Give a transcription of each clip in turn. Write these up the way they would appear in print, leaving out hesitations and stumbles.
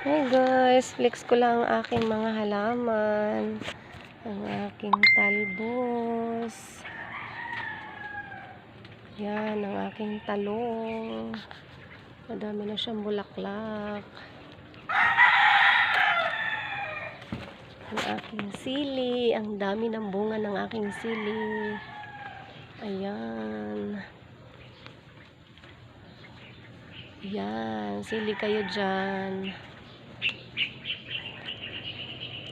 Hi guys, flex ko lang ang aking mga halaman. Ang aking talbos. Yan, ang aking talong. Madami na siyang bulaklak. Ang aking sili. Ang dami ng bunga ng aking sili. Ayan. Yan, sili kayo dyan.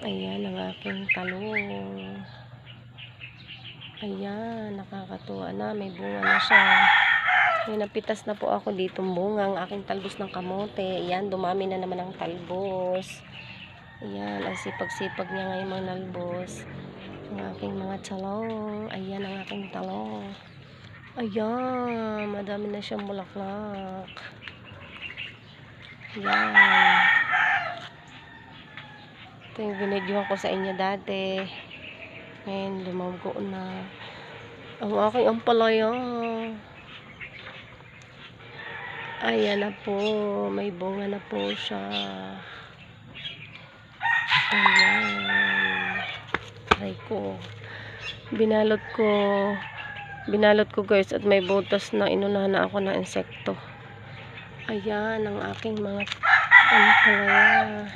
Ayan ang aking talong. Ayan, nakakatuwa na. May bunga na siya. May napitas na po ako ditong bunga. Ang aking talbos ng kamote. Ayan, dumami na naman ang talbos. Ayan, ang sipag-sipag niya ngayon mga nalbos. Ang aking mga talong. Ayan ang aking talong. Ayan, madami na siyang bulaklak. Ayan. Ito yung binidyohan ko sa inyo dati. Ngayon, lumago na. Ang aking ampalaya. Ayan na po. May bunga na po siya. Ayan. Try ko. Binalot ko guys at may butas na inunahan na ako ng insekto. Ayan ang aking mga ampalaya.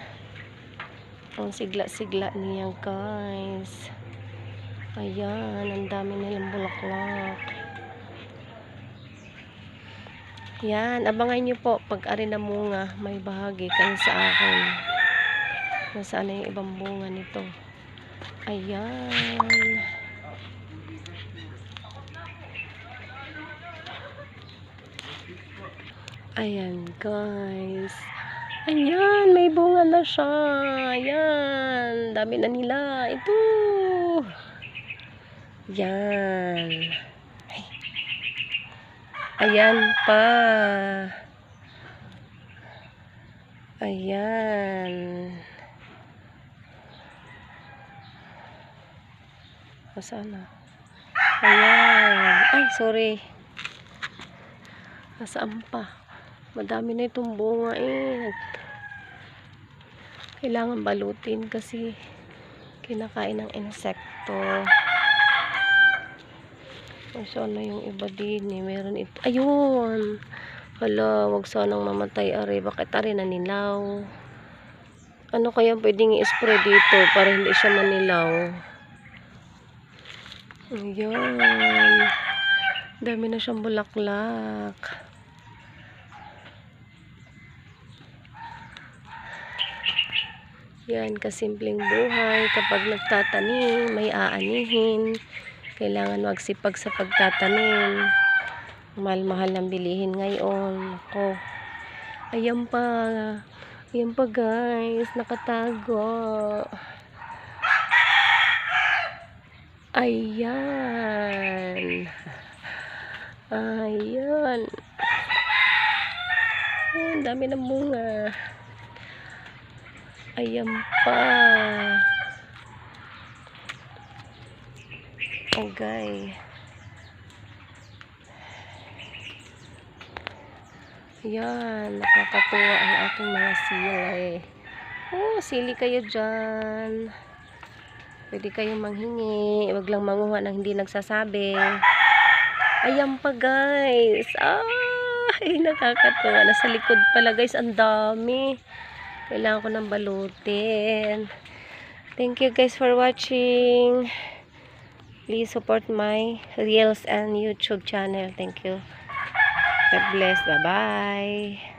Ang sigla-sigla niya guys. Ayan, ang dami nilang bulaklak. Yan, abangan nyo po pag ari na munga, may bahagi kayo sa akin. Nasaan na yung ibang bunga nito. Ayan. Ayan guys. Ayan, may bunga na siya. Ayan, dami na nila. Ito. Yan. Ayan pa. Ayan. Nasaan na? Ayan. Ay, sorry. Nasaan pa? Madami na itong bunga eh. Kailangan balutin kasi kinakain ng insekto. Saan na yung iba din eh. Meron ito. Ayun. Hala, wag sanang mamatay ari. Bakit ari nanilaw? Ano kaya pwedeng i-spray dito para hindi siya manilaw? Ayan. Dami na siyang bulaklak. Yan, kasimpleng buhay. Kapag nagtatanim, may aanihin. Kailangan magsipag sa pagtatanim. Mahal-mahal ng bilihin ngayon. Ako. Ayan pa. Ayan pa guys. Nakatago. Ayan. Ayan. Ang dami ng bunga. Ayan pa. Okay. Ayan. Nakakatuwa ang aking mga sili. Oh, sili kayo dyan. Pwede kayong manghingi. Huwag lang manguha ng hindi nagsasabi. Ayan pa guys. Ay, nakakatuwa. Nasa likod pala guys. Ang dami. Kailangan ko ng balutin. Thank you guys for watching. Please support my Reels and YouTube channel. Thank you. God bless. Bye-bye.